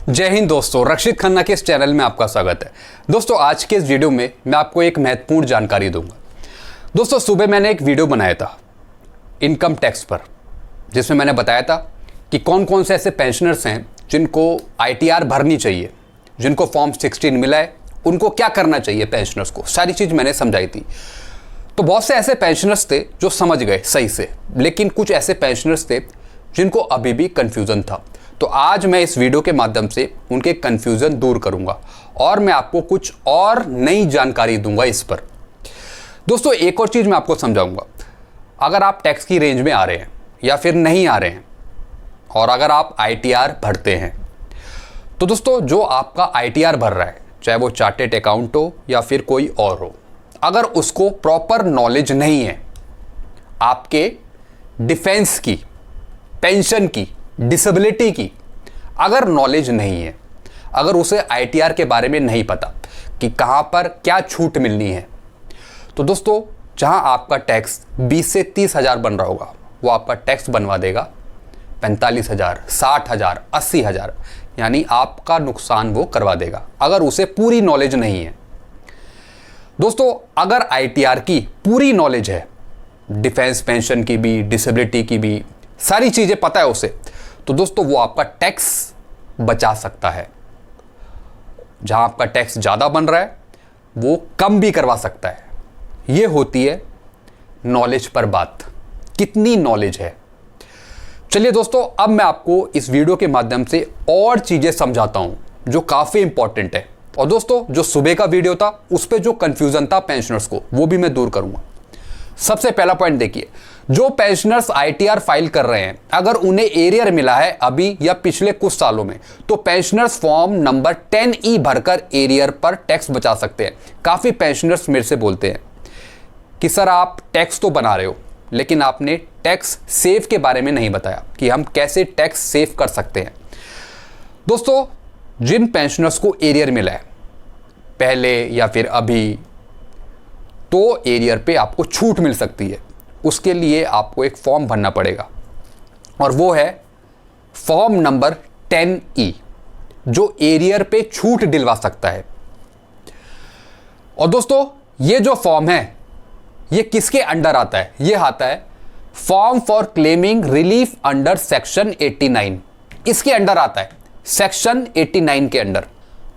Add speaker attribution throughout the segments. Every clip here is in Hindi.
Speaker 1: जय हिंद दोस्तों, रक्षित खन्ना के इस चैनल में आपका स्वागत है। दोस्तों आज के इस वीडियो में मैं आपको एक महत्वपूर्ण जानकारी दूंगा। दोस्तों सुबह मैंने एक वीडियो बनाया था इनकम टैक्स पर, जिसमें मैंने बताया था कि कौन कौन से ऐसे पेंशनर्स हैं जिनको ITR भरनी चाहिए, जिनको फॉर्म 16 मिला है, उनको क्या करना चाहिए पेंशनर्स को, सारी चीज़ मैंने समझाई थी। तो बहुत से ऐसे पेंशनर्स थे जो समझ गए सही से, लेकिन कुछ ऐसे पेंशनर्स थे जिनको अभी भी कन्फ्यूज़न था। तो आज मैं इस वीडियो के माध्यम से उनके कन्फ्यूज़न दूर करूंगा और मैं आपको कुछ और नई जानकारी दूंगा इस पर। दोस्तों एक और चीज़ मैं आपको समझाऊंगा, अगर आप टैक्स की रेंज में आ रहे हैं या फिर नहीं आ रहे हैं और अगर आप ITR भरते हैं, तो दोस्तों जो आपका ITR भर रहा है, चाहे वो चार्टेड अकाउंट हो या फिर कोई और हो, अगर उसको प्रॉपर नॉलेज नहीं है आपके डिफेंस की, पेंशन की, डिसेबिलिटी की, अगर नॉलेज नहीं है, अगर उसे ITR के बारे में नहीं पता कि कहाँ पर क्या छूट मिलनी है, तो दोस्तों जहाँ आपका टैक्स 20 से 30 हज़ार बन रहा होगा, वो आपका टैक्स बनवा देगा 45 हज़ार, 60 हज़ार, 80 हज़ार, यानी आपका नुकसान वो करवा देगा अगर उसे पूरी नॉलेज नहीं है। दोस्तों अगर ITR की पूरी नॉलेज है, डिफेंस पेंशन की भी, डिसेबिलिटी की भी, सारी चीज़ें पता है उसे, तो दोस्तों वो आपका टैक्स बचा सकता है। जहां आपका टैक्स ज़्यादा बन रहा है वो कम भी करवा सकता है। ये होती है नॉलेज पर बात, कितनी नॉलेज है। चलिए दोस्तों अब मैं आपको इस वीडियो के माध्यम से और चीज़ें समझाता हूं जो काफ़ी इंपॉर्टेंट है। और दोस्तों जो सुबह का वीडियो था उस पर जो कन्फ्यूज़न था पेंशनर्स को, वो भी मैं दूर करूंगा। सबसे पहला पॉइंट देखिए, जो पेंशनर्स ITR फाइल कर रहे हैं, अगर उन्हें एरियर मिला है अभी या पिछले कुछ सालों में, तो पेंशनर्स फॉर्म नंबर 10E भरकर एरियर पर टैक्स बचा सकते हैं। काफ़ी पेंशनर्स मेरे से बोलते हैं कि सर आप टैक्स तो बना रहे हो, लेकिन आपने टैक्स सेव के बारे में नहीं बताया कि हम कैसे टैक्स सेव कर सकते हैं। दोस्तों जिन पेंशनर्स को एरियर मिला है पहले या फिर अभी, तो एरियर पे आपको छूट मिल सकती है। उसके लिए आपको एक फॉर्म भरना पड़ेगा और वो है फॉर्म नंबर 10E, जो एरियर पे छूट दिलवा सकता है। और दोस्तों ये जो फॉर्म है ये किसके अंडर आता है? ये आता है form for claiming relief under section 89, इसके अंडर आता है, सेक्शन 89 के अंडर।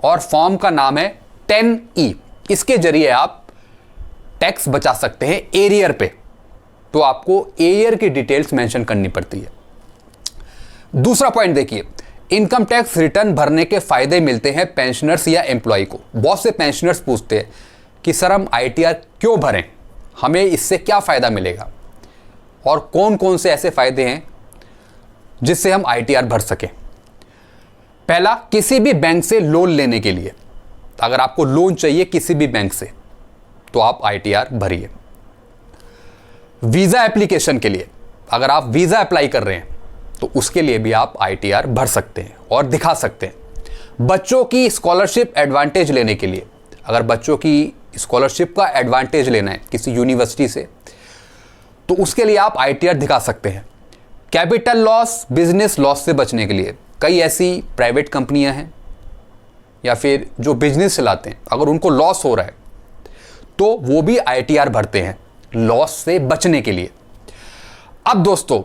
Speaker 1: और फॉर्म का नाम है 10E। इसके जरिए आप टैक्स बचा सकते हैं एरियर पे। तो आपको एरियर की डिटेल्स मेंशन करनी पड़ती है। दूसरा पॉइंट देखिए, इनकम टैक्स रिटर्न भरने के फायदे मिलते हैं पेंशनर्स या एम्प्लॉय को। बहुत से पेंशनर्स पूछते हैं कि सर हम ITR क्यों भरें, हमें इससे क्या फ़ायदा मिलेगा और कौन कौन से ऐसे फ़ायदे हैं जिससे हम ITR भर सकें। पहला, किसी भी बैंक से लोन लेने के लिए, अगर आपको लोन चाहिए किसी भी बैंक से, तो आप ITR भरिए। वीज़ा एप्लीकेशन के लिए, अगर आप वीज़ा अप्लाई कर रहे हैं तो उसके लिए भी आप ITR भर सकते हैं और दिखा सकते हैं। बच्चों की स्कॉलरशिप एडवांटेज लेने के लिए, अगर बच्चों की स्कॉलरशिप का एडवांटेज लेना है किसी यूनिवर्सिटी से, तो उसके लिए आप ITR दिखा सकते हैं। कैपिटल लॉस, बिजनेस लॉस से बचने के लिए, कई ऐसी प्राइवेट कंपनियां हैं या फिर जो बिजनेस चलाते हैं, अगर उनको लॉस हो रहा है तो वो भी ITR भरते हैं लॉस से बचने के लिए। अब दोस्तों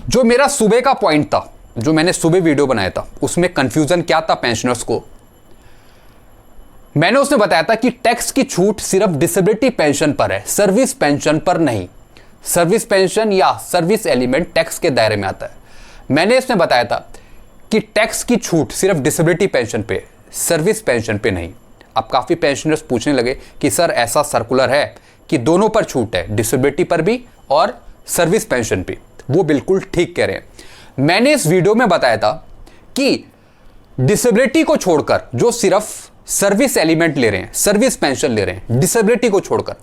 Speaker 1: जो मेरा सुबह का पॉइंट था, जो मैंने सुबह वीडियो बनाया था, उसमें कंफ्यूजन क्या था पेंशनर्स को, मैंने उसमें बताया था कि टैक्स की छूट सिर्फ डिसेबिलिटी पेंशन पर है, सर्विस पेंशन पर नहीं। सर्विस पेंशन या सर्विस एलिमेंट टैक्स के दायरे में आता है। मैंने इसमें बताया था कि टैक्स की छूट सिर्फ डिसेबिलिटी पेंशन पे, सर्विस पेंशन पे नहीं। अब काफ़ी पेंशनर्स पूछने लगे कि सर ऐसा सर्कुलर है कि दोनों पर छूट है, डिसेबिलिटी पर भी और सर्विस पेंशन पे। वो बिल्कुल ठीक कह रहे हैं। मैंने इस वीडियो में बताया था कि डिसेबिलिटी को छोड़कर जो सिर्फ सर्विस एलिमेंट ले रहे हैं, सर्विस पेंशन ले रहे हैं, डिसेबिलिटी को छोड़कर,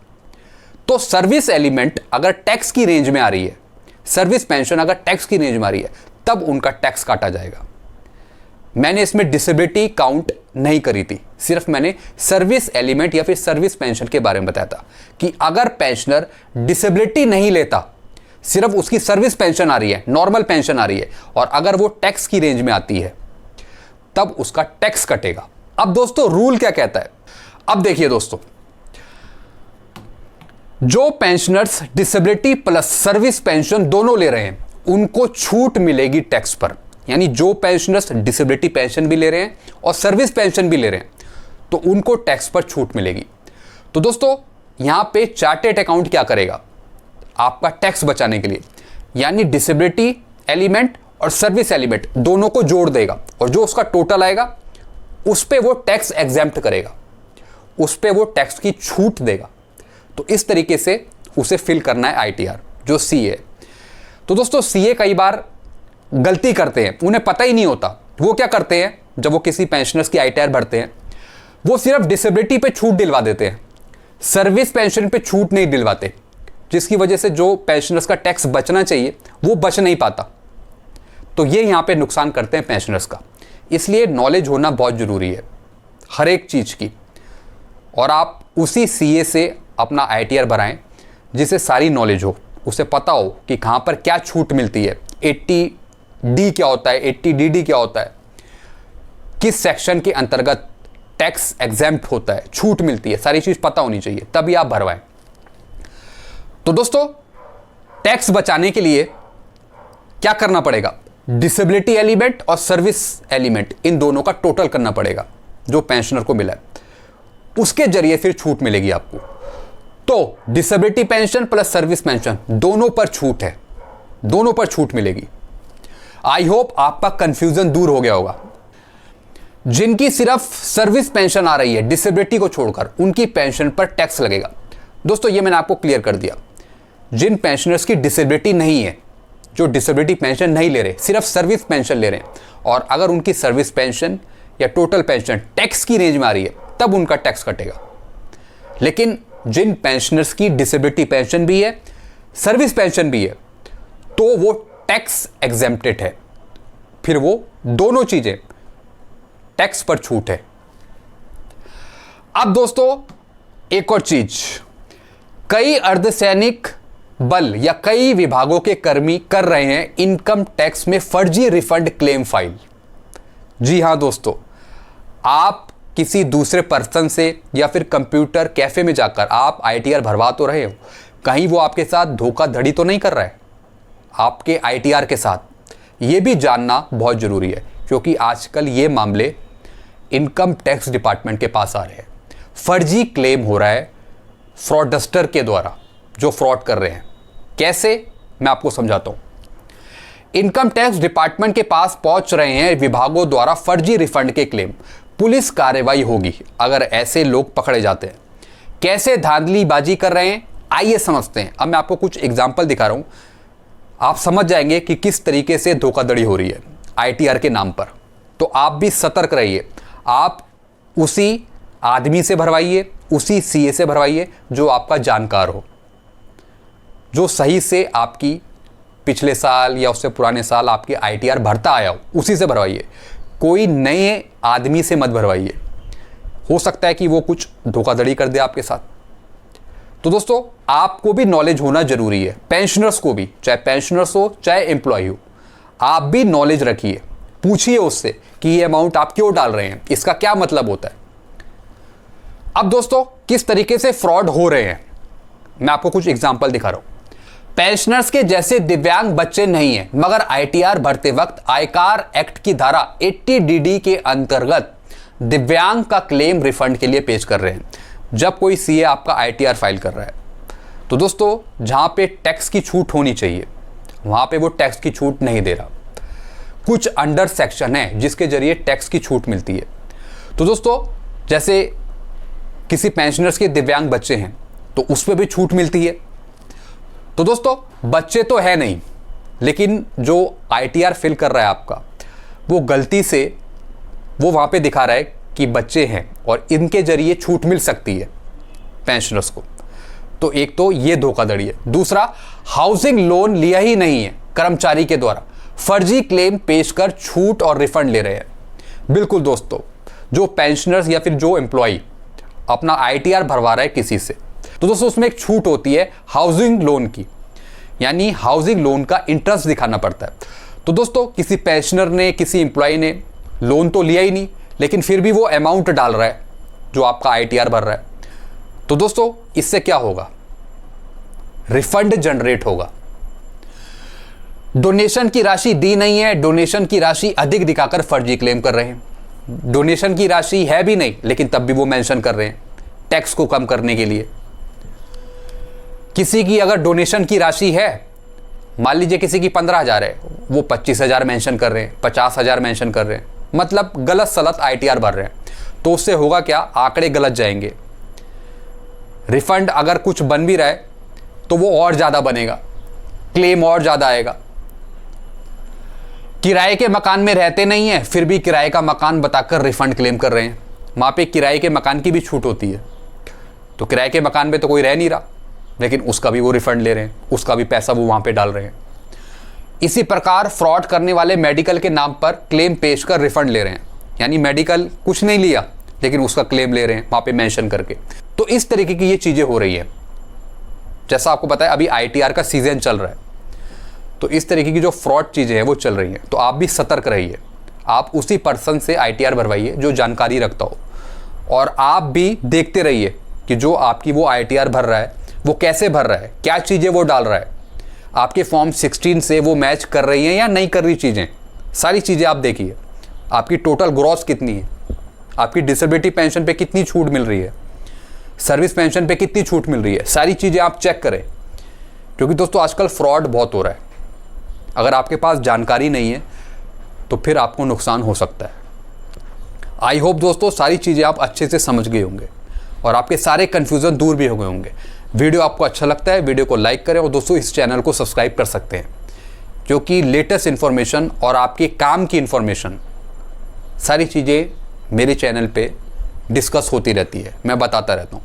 Speaker 1: तो सर्विस एलिमेंट अगर टैक्स की रेंज में आ रही है, सर्विस पेंशन अगर टैक्स की रेंज में आ रही है, तब उनका टैक्स काटा जाएगा। मैंने इसमें डिसेबिलिटी काउंट नहीं करी थी, सिर्फ मैंने सर्विस एलिमेंट या फिर सर्विस पेंशन के बारे में बताया था कि अगर पेंशनर डिसेबिलिटी नहीं लेता, सिर्फ उसकी सर्विस पेंशन आ रही है, नॉर्मल पेंशन आ रही है, और अगर वो टैक्स की रेंज में आती है, तब उसका टैक्स कटेगा। अब दोस्तों रूल क्या कहता है, अब देखिए दोस्तों, जो pensioners disability plus service pension दोनों ले रहे हैं उनको छूट मिलेगी टैक्स पर। यानी जो पेंशनर्स डिसेबिलिटी पेंशन भी ले रहे हैं और सर्विस पेंशन भी ले रहे हैं तो उनको टैक्स पर छूट मिलेगी। तो दोस्तों यहां पे चार्टेड अकाउंट क्या करेगा, आपका टैक्स बचाने के लिए यानी डिसेबिलिटी एलिमेंट और सर्विस एलिमेंट दोनों को जोड़ देगा और जो उसका टोटल आएगा उस पे वो टैक्स एग्जेम्प्ट करेगा, उस पे वो टैक्स की छूट देगा। तो इस तरीके से उसे फिल करना है आईटीआर जो सीए। तो दोस्तों सीए कई बार गलती करते हैं, उन्हें पता ही नहीं होता। वो क्या करते हैं, जब वो किसी पेंशनर्स की आईटीआर भरते हैं वो सिर्फ डिसेबिलिटी पे छूट दिलवा देते हैं, सर्विस पेंशन पे छूट नहीं दिलवाते, जिसकी वजह से जो पेंशनर्स का टैक्स बचना चाहिए वो बच नहीं पाता। तो ये यहाँ पे नुकसान करते हैं पेंशनर्स का। इसलिए नॉलेज होना बहुत ज़रूरी है हर एक चीज़ की, और आप उसी सीए से अपना आईटीआर भराएं जिसे सारी नॉलेज हो, उसे पता हो कि कहाँ पर क्या छूट मिलती है, 80D क्या होता है, 80DD क्या होता है, किस सेक्शन के अंतर्गत टैक्स एग्जेम्प्ट होता है, छूट मिलती है, सारी चीज़ पता होनी चाहिए तभी आप भरवाएं। तो दोस्तों टैक्स बचाने के लिए क्या करना पड़ेगा, डिसेबिलिटी एलिमेंट और सर्विस एलिमेंट इन दोनों का टोटल करना पड़ेगा जो पेंशनर को मिला है, उसके जरिए फिर छूट मिलेगी आपको। तो disability pension plus service pension दोनों पर छूट है, दोनों पर छूट मिलेगी। आई होप आपका कंफ्यूजन दूर हो गया होगा। जिनकी सिर्फ सर्विस पेंशन आ रही है डिसेबिलिटी को छोड़कर उनकी पेंशन पर टैक्स लगेगा। दोस्तों ये मैंने आपको क्लियर कर दिया। जिन पेंशनर्स की डिसेबिलिटी नहीं है, जो डिसेबिलिटी पेंशन नहीं ले रहे, सिर्फ सर्विस पेंशन ले रहे हैं, और अगर उनकी सर्विस पेंशन या टोटल पेंशन टैक्स की रेंज में आ रही है तब उनका टैक्स कटेगा। लेकिन जिन पेंशनर्स की डिसेबिलिटी पेंशन भी है, सर्विस पेंशन भी है, तो वो टैक्स एग्जेम्प्टेड है, फिर वो दोनों चीजें टैक्स पर छूट है। अब दोस्तों एक और चीज, कई अर्धसैनिक बल या कई विभागों के कर्मी कर रहे हैं इनकम टैक्स में फर्जी रिफंड क्लेम फाइल। जी हां दोस्तों, आप किसी दूसरे पर्सन से या फिर कंप्यूटर कैफे में जाकर आप आईटीआर भरवा तो रहे हो, कहीं वो आपके साथ धोखाधड़ी तो नहीं कर रहा है आपके आईटीआर के साथ। ये भी जानना बहुत ज़रूरी है क्योंकि आजकल ये मामले इनकम टैक्स डिपार्टमेंट के पास आ रहे हैं। फर्जी क्लेम हो रहा है फ्रॉडस्टर के द्वारा जो फ्रॉड कर रहे हैं। कैसे, मैं आपको समझाता हूँ। इनकम टैक्स डिपार्टमेंट के पास पहुंच रहे हैं विभागों द्वारा फर्जी रिफंड के क्लेम। पुलिस कार्रवाई होगी अगर ऐसे लोग पकड़े जाते हैं। कैसे धांधलीबाजी कर रहे हैं आइए समझते हैं। अब मैं आपको कुछ एग्जाम्पल दिखा रहा हूं, आप समझ जाएंगे कि किस तरीके से धोखाधड़ी हो रही है आईटीआर के नाम पर। तो आप भी सतर्क रहिए, आप उसी आदमी से भरवाइए, उसी सीए से भरवाइए जो आपका जानकार हो, जो सही से आपकी पिछले साल या उससे पुराने साल आपकी आईटीआर भरता आया हो, उसी से भरवाइए। कोई नए आदमी से मत भरवाइए, हो सकता है कि वो कुछ धोखाधड़ी कर दे आपके साथ। तो दोस्तों आपको भी नॉलेज होना जरूरी है, पेंशनर्स को भी, चाहे पेंशनर्स हो चाहे एम्प्लॉय हो, आप भी नॉलेज रखिए। पूछिए उससे कि ये अमाउंट आप क्यों डाल रहे हैं, इसका क्या मतलब होता है। अब दोस्तों किस तरीके से फ्रॉड हो रहे हैं मैं आपको कुछ एग्जांपल दिखा रहा हूं। पेंशनर्स के जैसे दिव्यांग बच्चे नहीं हैं मगर आईटीआर भरते वक्त आयकर एक्ट की धारा 80DD के अंतर्गत दिव्यांग का क्लेम रिफंड के लिए पेश कर रहे हैं। जब कोई सीए आपका आईटीआर फाइल कर रहा है तो दोस्तों जहां पे टैक्स की छूट होनी चाहिए वहां पे वो टैक्स की छूट नहीं दे रहा। कुछ अंडर सेक्शन है जिसके जरिए टैक्स की छूट मिलती है। तो दोस्तों जैसे किसी पेंशनर्स के दिव्यांग बच्चे हैं तो उस पर भी छूट मिलती है। तो दोस्तों बच्चे तो है नहीं, लेकिन जो आईटीआर फिल कर रहा है आपका वो गलती से वो वहाँ पे दिखा रहा है कि बच्चे हैं और इनके जरिए छूट मिल सकती है पेंशनर्स को। तो एक तो ये धोखाधड़ी है। दूसरा, हाउसिंग लोन लिया ही नहीं है कर्मचारी के द्वारा, फर्जी क्लेम पेश कर छूट और रिफंड ले रहे हैं। बिल्कुल दोस्तों, जो पेंशनर्स या फिर जो एम्प्लॉय अपना आईटीआर भरवा रहा है किसी से, तो दोस्तों उसमें एक छूट होती है हाउसिंग लोन की, यानी हाउसिंग लोन का इंटरेस्ट दिखाना पड़ता है। तो दोस्तों किसी पेंशनर ने, किसी एम्प्लॉय ने लोन तो लिया ही नहीं, लेकिन फिर भी वो अमाउंट डाल रहा है जो आपका ITR भर रहा है। तो दोस्तों इससे क्या होगा, रिफंड जनरेट होगा। डोनेशन की राशि दी नहीं है, डोनेशन की राशि अधिक दिखाकर फर्जी क्लेम कर रहे हैं। डोनेशन की राशि है भी नहीं, लेकिन तब भी वो मेंशन कर रहे हैं टैक्स को कम करने के लिए। किसी की अगर डोनेशन की राशि है, मान लीजिए किसी की 15,000 है, वो 25,000 मेंशन कर रहे हैं, 50,000 मेंशन कर रहे हैं, मतलब गलत सलत ITR भर रहे हैं। तो उससे होगा क्या, आंकड़े गलत जाएंगे। रिफंड अगर कुछ बन भी रहा है तो वो और ज़्यादा बनेगा, क्लेम और ज़्यादा आएगा। किराए के मकान में रहते नहीं हैं, फिर भी किराए का मकान बताकर रिफंड क्लेम कर रहे हैं। वहाँ पे किराए के मकान की भी छूट होती है, तो किराए के मकान में तो कोई रह नहीं रहा, लेकिन उसका भी वो रिफंड ले रहे हैं, उसका भी पैसा वो वहाँ पे डाल रहे हैं। इसी प्रकार फ्रॉड करने वाले मेडिकल के नाम पर क्लेम पेश कर रिफंड ले रहे हैं, यानी मेडिकल कुछ नहीं लिया लेकिन उसका क्लेम ले रहे हैं वहाँ पे मेंशन करके। तो इस तरीके की ये चीज़ें हो रही है। जैसा आपको पता है अभी ITR का सीजन चल रहा है, तो इस तरीके की जो फ्रॉड चीज़ें हैं वो चल रही हैं। तो आप भी सतर्क रहिए, आप उसी पर्सन से ITR भरवाइए जो जानकारी रखता हो, और आप भी देखते रहिए कि जो आपकी वो ITR भर रहा है वो कैसे भर रहा है, क्या चीज़ें वो डाल रहा है, आपके फॉर्म 16 से वो मैच कर रही हैं या नहीं कर रही चीज़ें। सारी चीज़ें आप देखिए, आपकी टोटल ग्रॉस कितनी है, आपकी डिसेबिलिटी पेंशन पे कितनी छूट मिल रही है, सर्विस पेंशन पे कितनी छूट मिल रही है, सारी चीज़ें आप चेक करें। क्योंकि दोस्तों आजकल फ्रॉड बहुत हो रहा है। अगर आपके पास जानकारी नहीं है तो फिर आपको नुकसान हो सकता है। आई होप दोस्तों सारी चीज़ें आप अच्छे से समझ गए होंगे और आपके सारे कन्फ्यूज़न दूर भी हो गए होंगे। वीडियो आपको अच्छा लगता है, वीडियो को लाइक करें, और दोस्तों इस चैनल को सब्सक्राइब कर सकते हैं, क्योंकि लेटेस्ट इन्फॉर्मेशन और आपके काम की इन्फॉर्मेशन सारी चीज़ें मेरे चैनल पे डिस्कस होती रहती है, मैं बताता रहता हूँ।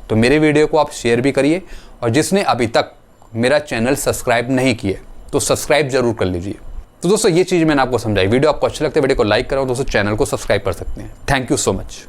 Speaker 1: तो मेरे वीडियो को आप शेयर भी करिए, और जिसने अभी तक मेरा चैनल सब्सक्राइब नहीं किया तो सब्सक्राइब जरूर कर लीजिए। तो दोस्तों ये चीज़ मैंने आपको समझाई। वीडियो आपको अच्छा लगता है, वीडियो को लाइक करें, और दोस्तों चैनल को सब्सक्राइब कर सकते हैं। Thank you so much.